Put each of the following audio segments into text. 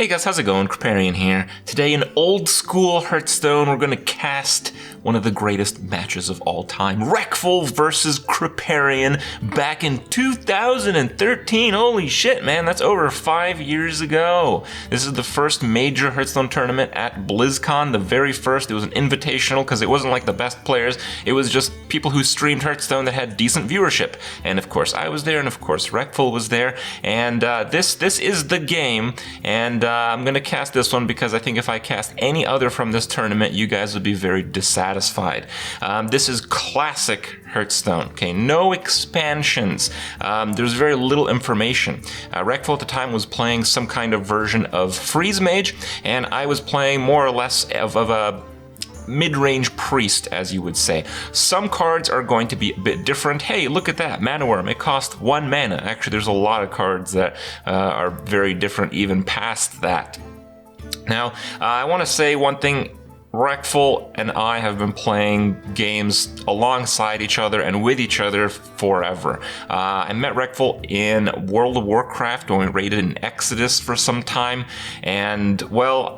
Hey guys, how's it going? Kripparrian here. Today in old school Hearthstone, we're gonna cast one of the greatest matches of all time. Reckful vs Kripparrian back in 2013. Holy shit, man, that's over 5 years ago. This is the first major Hearthstone tournament at BlizzCon, the very first. It was an invitational because it wasn't like the best players. It was just people who streamed Hearthstone that had decent viewership. And of course I was there, and of course Reckful was there. And this is the game. And I'm going to cast this one because I think if I cast any other from this tournament, you guys would be very dissatisfied. This is classic Hearthstone, okay? No expansions. There's very little information. Reckful at the time was playing some kind of version of Freeze Mage, and I was playing more or less of a mid-range priest, as you would say. Some cards are going to be a bit different. Hey, look at that, Mana Worm. It costs 1 mana. Actually, there's a lot of cards that are very different even past that. Now, I want to say one thing. Reckful and I have been playing games alongside each other and with each other forever. I met Reckful in World of Warcraft when we raided in Exodus for some time, and well,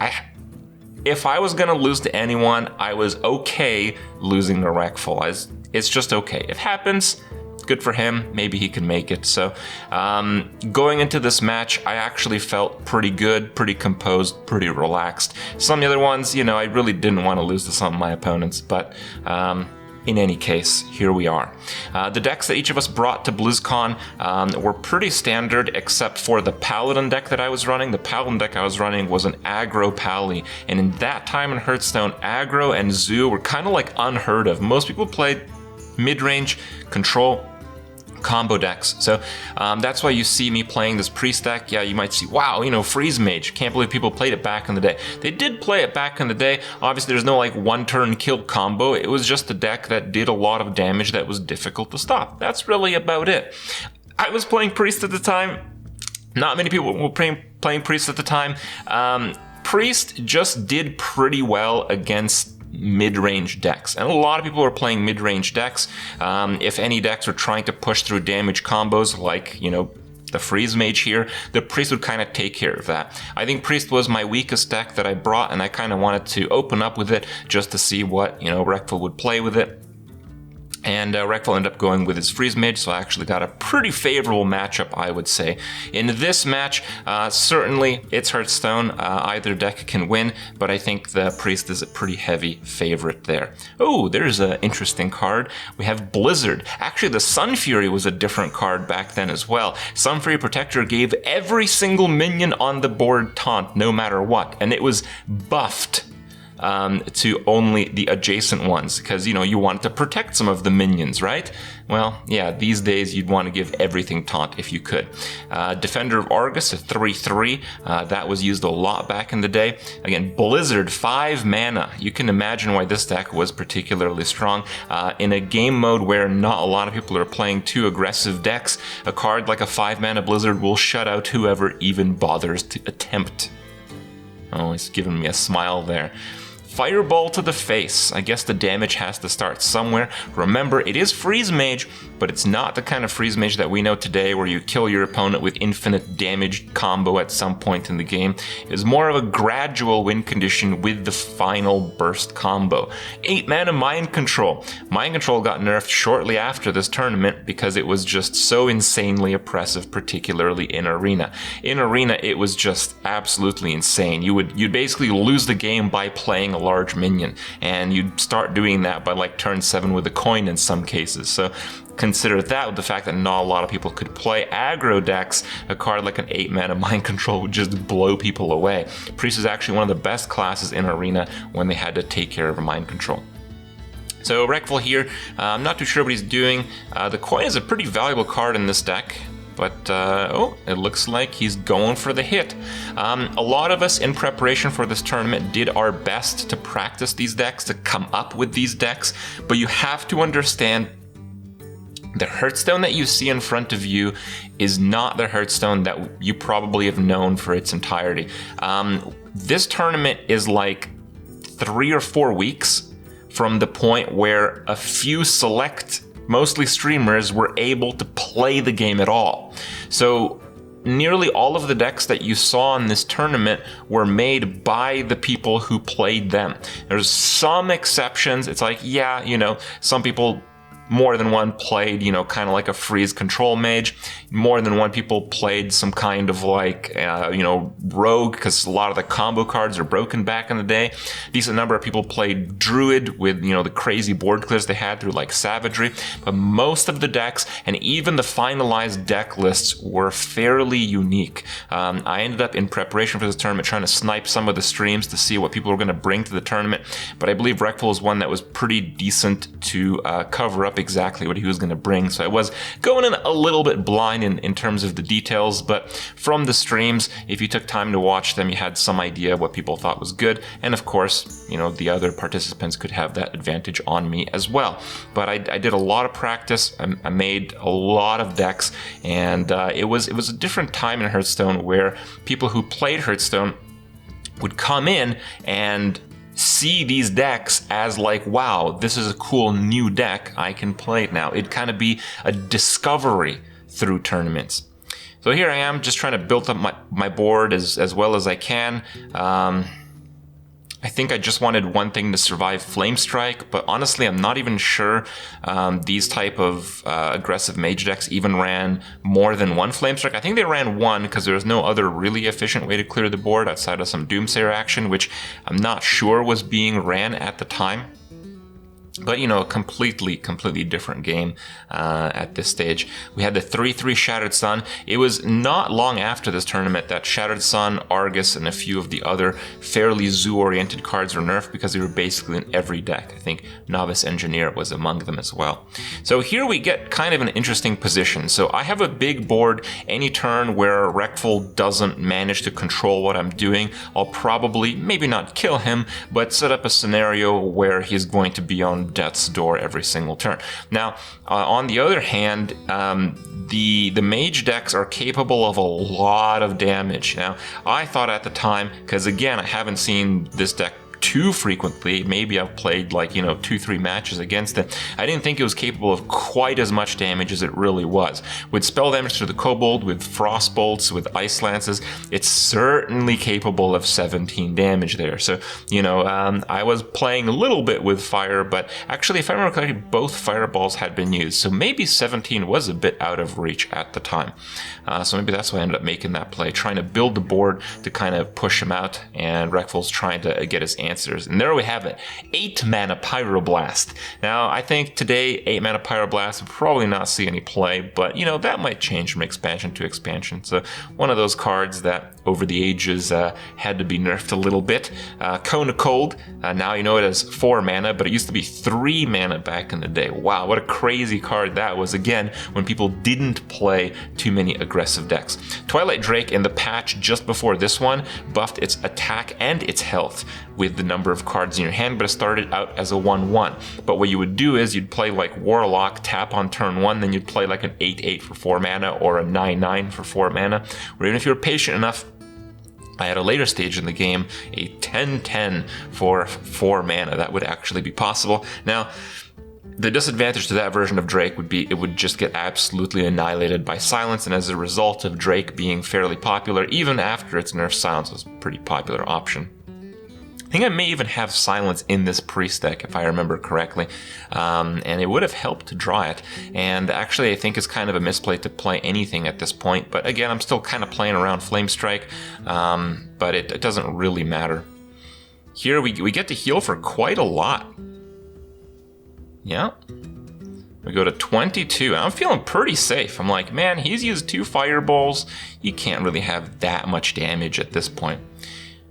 if I was going to lose to anyone, I was okay losing to Reckful. It's just okay. It happens. Good for him. Maybe he can make it. So going into this match, I actually felt pretty good, pretty composed, pretty relaxed. Some of the other ones, you know, I really didn't want to lose to some of my opponents, but in any case, here we are. The decks that each of us brought to BlizzCon were pretty standard, except for the Paladin deck that I was running. The Paladin deck I was running was an aggro Pally, and in that time in Hearthstone, aggro and zoo were kind of like unheard of. Most people played mid-range control combo decks. So that's why you see me playing this priest deck. Yeah, you might see, wow, you know, Freeze Mage. Can't believe people played it back in the day. They did play it back in the day. Obviously, there's no like one-turn kill combo. It was just a deck that did a lot of damage that was difficult to stop. That's really about it. I was playing priest at the time. Not many people were playing priest at the time. Priest just did pretty well against mid-range decks, and a lot of people are playing mid-range decks. If any decks are trying to push through damage combos like, you know, the Freeze Mage here, the Priest would kind of take care of that. I think Priest was my weakest deck that I brought, and I kind of wanted to open up with it just to see what, you know, Reckful would play with it. And Reckful ended up going with his Freeze Mage, so I actually got a pretty favorable matchup, I would say. In this match, certainly it's Hearthstone. Either deck can win, but I think the Priest is a pretty heavy favorite there. Oh, there's an interesting card. We have Blizzard. Actually, the Sun Fury was a different card back then as well. Sun Fury Protector gave every single minion on the board taunt, no matter what, and it was buffed to only the adjacent ones, because, you know, you wanted to protect some of the minions, right? Well, yeah, these days you'd want to give everything taunt if you could. Defender of Argus, a 3/3, that was used a lot back in the day. Again, Blizzard, 5 mana. You can imagine why this deck was particularly strong. In a game mode where not a lot of people are playing too aggressive decks, a card like a 5 mana Blizzard will shut out whoever even bothers to attempt. Oh, he's giving me a smile there. Fireball to the face. I guess the damage has to start somewhere. Remember, it is Freeze Mage, but it's not the kind of Freeze Mage that we know today where you kill your opponent with infinite damage combo at some point in the game. It is more of a gradual win condition with the final burst combo. 8 mana Mind Control. Mind Control got nerfed shortly after this tournament because it was just so insanely oppressive, particularly in Arena. In Arena, it was just absolutely insane. You'd basically lose the game by playing a large minion, and you'd start doing that by like turn 7 with a coin in some cases. So consider that with the fact that not a lot of people could play aggro decks. A card like an 8 mana Mind Control would just blow people away. Priest is actually one of the best classes in Arena when they had to take care of a Mind Control. So Reckful here, I'm not too sure what he's doing. The coin is a pretty valuable card in this deck. But, oh, it looks like he's going for the hit. A lot of us in preparation for this tournament did our best to practice these decks, to come up with these decks, but you have to understand the Hearthstone that you see in front of you is not the Hearthstone that you probably have known for its entirety. This tournament is like 3 or 4 weeks from the point where a few select mostly streamers were able to play the game at all. So nearly all of the decks that you saw in this tournament were made by the people who played them. There's some exceptions. It's like, yeah, you know, some people, more than one played, you know, kind of like a freeze control mage. More than one people played some kind of like, you know, rogue, because a lot of the combo cards are broken back in the day. Decent number of people played druid with, you know, the crazy board clears they had through like savagery. But most of the decks and even the finalized deck lists were fairly unique. I ended up in preparation for this tournament trying to snipe some of the streams to see what people were going to bring to the tournament. But I believe Reckful is one that was pretty decent to cover up exactly what he was going to bring. So I was going in a little bit blind in terms of the details, but from the streams, if you took time to watch them, you had some idea what people thought was good. And of course, you know, the other participants could have that advantage on me as well. But I did a lot of practice. I made a lot of decks, and it was a different time in Hearthstone where people who played Hearthstone would come in and see these decks as like, wow, this is a cool new deck, I can play it now. It'd kind of be a discovery through tournaments. So here I am just trying to build up my board as well as I can. I think I just wanted one thing to survive Flame Strike, but honestly, I'm not even sure these type of aggressive mage decks even ran more than one Flame Strike. I think they ran one because there was no other really efficient way to clear the board outside of some Doomsayer action, which I'm not sure was being ran at the time. But, you know, a completely different game at this stage. We had the 3/3 Shattered Sun. It was not long after this tournament that Shattered Sun, Argus, and a few of the other fairly zoo-oriented cards were nerfed because they were basically in every deck. I think Novice Engineer was among them as well. So here we get kind of an interesting position. So I have a big board. Any turn where Reckful doesn't manage to control what I'm doing, I'll probably, maybe not kill him, but set up a scenario where he's going to be on death's door every single turn. Now, on the other hand, the mage decks are capable of a lot of damage. Now, I thought at the time, because again, I haven't seen this deck too frequently, maybe I've played like, you know, 2-3 matches against it, I didn't think it was capable of quite as much damage as it really was. With spell damage to the kobold, with frost bolts, with ice lances, it's certainly capable of 17 damage there. So, you know, I was playing a little bit with fire, but actually, if I remember correctly, both fireballs had been used, so maybe 17 was a bit out of reach at the time. So maybe that's why I ended up making that play, trying to build the board to kind of push him out, and Reckful's trying to get his answers. And there we have it, 8 mana Pyroblast. Now, I think today 8 mana Pyroblast would probably not see any play, but, you know, that might change from expansion to expansion. So one of those cards that over the ages had to be nerfed a little bit. Cone of Cold, now you know it as 4 mana, but it used to be 3 mana back in the day. Wow, what a crazy card that was, again, when people didn't play too many aggressive decks. Twilight Drake in the patch just before this one buffed its attack and its health with the number of cards in your hand, but it started out as a 1/1. But what you would do is you'd play like Warlock, tap on turn 1, then you'd play like an 8/8 for 4 mana or a 9/9 for 4 mana, or even if you were patient enough, I had a later stage in the game, a 10/10 for 4 mana. That would actually be possible. Now, the disadvantage to that version of Drake would be it would just get absolutely annihilated by Silence, and as a result of Drake being fairly popular, even after its nerf, Silence was a pretty popular option. I think I may even have Silence in this priest deck, if I remember correctly, and it would have helped to draw it. And actually, I think it's kind of a misplay to play anything at this point, but again, I'm still kind of playing around Flame Strike, but it doesn't really matter. Here, we get to heal for quite a lot. Yeah. We go to 22, and I'm feeling pretty safe. I'm like, man, he's used 2 fireballs. You can't really have that much damage at this point.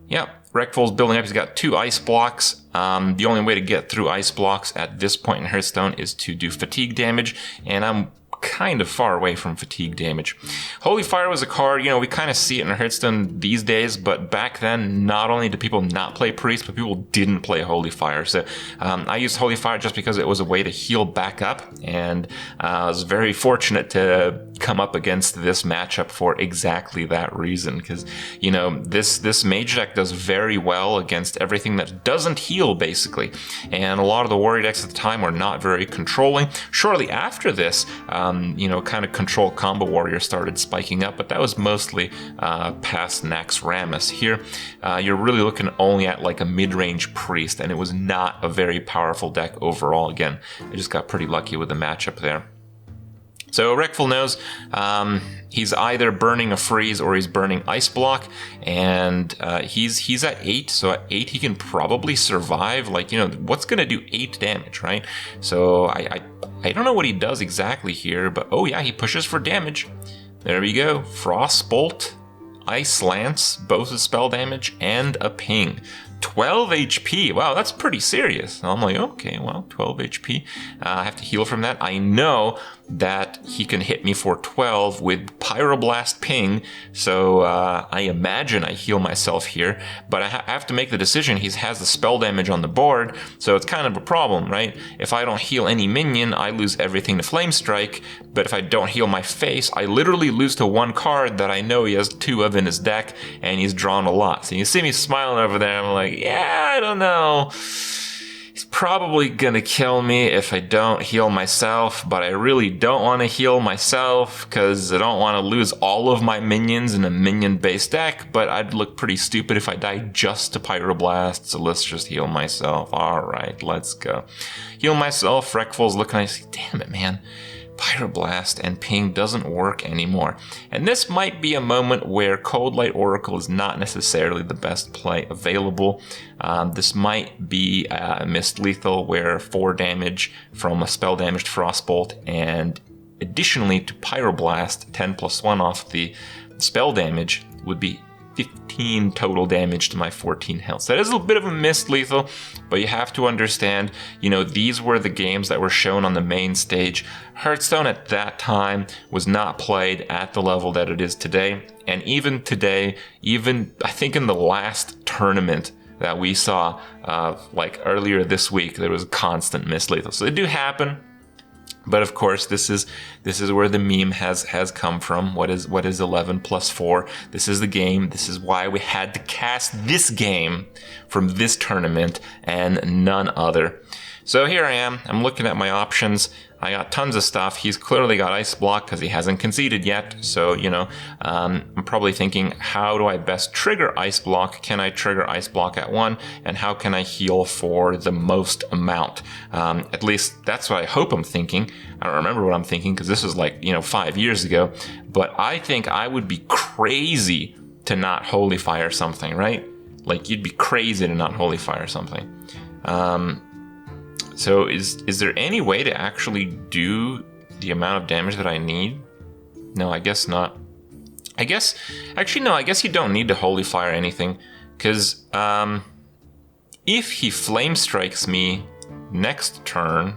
Yep. Reckful's building up. He's got 2 ice blocks. The only way to get through ice blocks at this point in Hearthstone is to do fatigue damage, and I'm kind of far away from fatigue damage. Holy Fire was a card, you know, we kind of see it in Hearthstone these days, but back then, not only did people not play Priest, but people didn't play Holy Fire. So I used Holy Fire just because it was a way to heal back up, and I was very fortunate to come up against this matchup for exactly that reason, because, you know, this mage deck does very well against everything that doesn't heal, basically, and a lot of the warrior decks at the time were not very controlling. Shortly after this, you know, kind of control combo warrior started spiking up, but that was mostly past Naxxramas. Here, you're really looking only at like a mid-range priest, and it was not a very powerful deck overall. Again, I just got pretty lucky with the matchup there. So Reckful knows he's either burning a freeze or he's burning ice block, and he's at 8. So at 8 he can probably survive. Like, you know, what's gonna do 8 damage, right? So I don't know what he does exactly here, but oh yeah, he pushes for damage. There we go. Frostbolt, Ice Lance, both a spell damage, and a ping. 12 HP. Wow, that's pretty serious. I'm like, okay, well, 12 HP. I have to heal from that. I know that he can hit me for 12 with Pyroblast Ping, so I imagine I heal myself here, but I have to make the decision. He has the spell damage on the board, so it's kind of a problem, right? If I don't heal any minion, I lose everything to Flame Strike, but if I don't heal my face, I literally lose to 1 card that I know he has 2 of in his deck, and he's drawn a lot. So you see me smiling over there, I'm like, yeah, I don't know. He's probably gonna kill me if I don't heal myself, but I really don't want to heal myself because I don't want to lose all of my minions in a minion-based deck, but I'd look pretty stupid if I died just to Pyroblast, so let's just heal myself. Alright, let's go. Heal myself. Reckful's looking at me, damn it, man. Pyroblast and Ping doesn't work anymore. And this might be a moment where Cold Light Oracle is not necessarily the best play available. This might be Mist Lethal, where 4 damage from a spell damaged Frostbolt, and additionally to Pyroblast, 10 plus 1 off the spell damage would be 15 total damage to my 14 health. So that is a bit of a Mist Lethal, but you have to understand, you know, these were the games that were shown on the main stage. Hearthstone at that time was not played at the level that it is today. And even today, even I think in the last tournament that we saw, like earlier this week, there was constant Mist Lethal. So they do happen. But of course, this is where the meme has come from. What is 11 plus 4? This is the game. This is why we had to cast this game from this tournament and none other. So here I am. I'm looking at my options. I got tons of stuff. He's clearly got Ice Block because he hasn't conceded yet. So, you know, I'm probably thinking, how do I best trigger Ice Block? Can I trigger Ice Block at 1? And how can I heal for the most amount? At least that's what I hope I'm thinking. I don't remember what I'm thinking because this was like, you know, 5 years ago. But I think I would be crazy to not Holy Fire something, right? Like, you'd be crazy to not Holy Fire something. So is there any way to actually do the amount of damage that I need? No, I guess not. Actually, no, I guess you don't need to Holy Fire anything. Because if he Flame Strikes me next turn...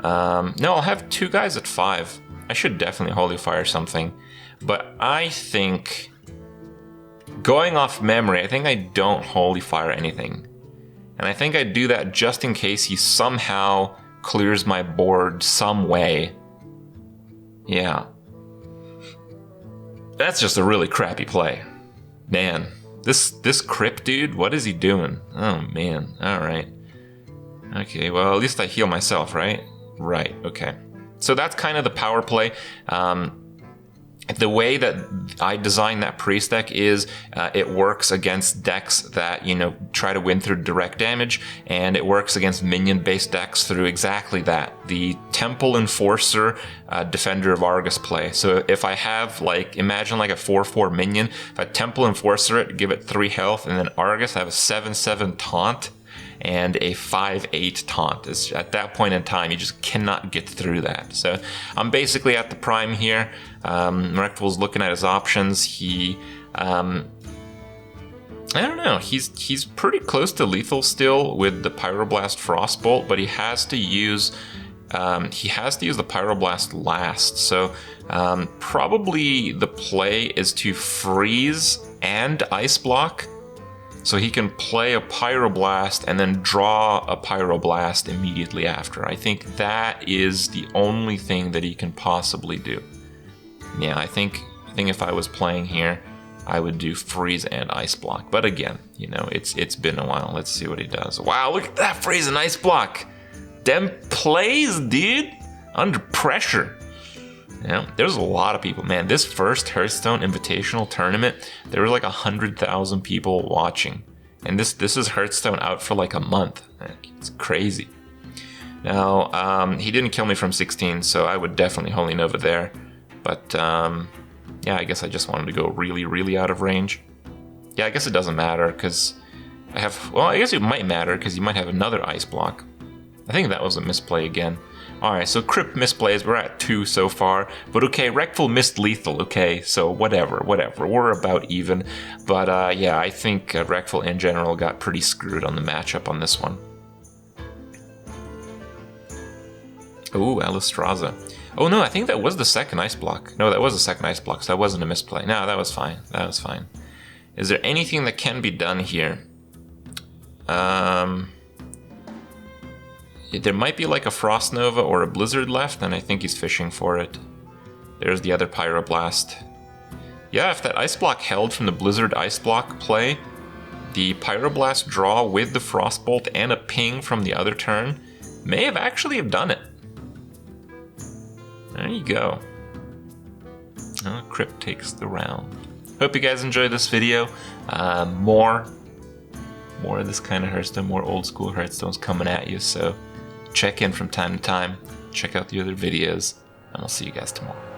no, I'll have 2 guys at 5. I should definitely Holy Fire something. But I think... going off memory, I think I don't Holy Fire anything. And I think I do that just in case he somehow clears my board some way. Yeah. That's just a really crappy play. Man, this Kripp dude, what is he doing? Oh man, alright. Okay, well at least I heal myself, right? Right, okay. So that's kind of the power play. The way that I designed that priest deck is it works against decks that, you know, try to win through direct damage, and it works against minion-based decks through exactly that. The Temple Enforcer, Defender of Argus play. So if I have, like, imagine like a 4/4 minion, if I Temple Enforcer it, give it 3 health, and then Argus, I have a 7/7 taunt and a 5/8 taunt. At that point in time, you just cannot get through that. So I'm basically at the prime here. Reckful's looking at his options. He, I don't know. He's pretty close to lethal still with the Pyroblast Frostbolt, but he has to use the Pyroblast last. So probably the play is to freeze and Ice Block, so he can play a Pyroblast and then draw a Pyroblast immediately after. I think that is the only thing that he can possibly do. Yeah, I think if I was playing here, I would do freeze and Ice Block. But again, you know, it's been a while. Let's see what he does. Wow, look at that freeze and Ice Block. Them plays, dude. under pressure. You know, there's a lot of people, man. This first Hearthstone Invitational tournament, there were like 100,000 people watching. And this is Hearthstone out for like a month. It's crazy. Now, he didn't kill me from 16, so I would definitely Holy Nova there. But, yeah, I guess I just wanted to go really, really out of range. Yeah, I guess it doesn't matter, because I have... Well, I guess it might matter, because you might have another ice block. I think that was a misplay again. Alright, so Kripp misplays, we're at 2 so far. But okay, Reckful missed lethal, okay, so whatever. We're about even. But yeah, I think Reckful in general got pretty screwed on the matchup on this one. Ooh, Alistraza. Oh no, I think that was the second ice block. No, that was the second ice block, so that wasn't a misplay. No, that was fine. That was fine. Is there anything that can be done here? There might be like a Frost Nova or a Blizzard left, and I think he's fishing for it. There's the other Pyroblast. Yeah, if that Ice Block held from the Blizzard Ice Block play, the Pyroblast draw with the Frostbolt and a ping from the other turn may have actually have done it. There you go. Oh, Kripp takes the round. Hope you guys enjoyed this video. More of this kind of Hearthstone, more old school Hearthstones coming at you, so check in from time to time, check out the other videos, and I'll see you guys tomorrow.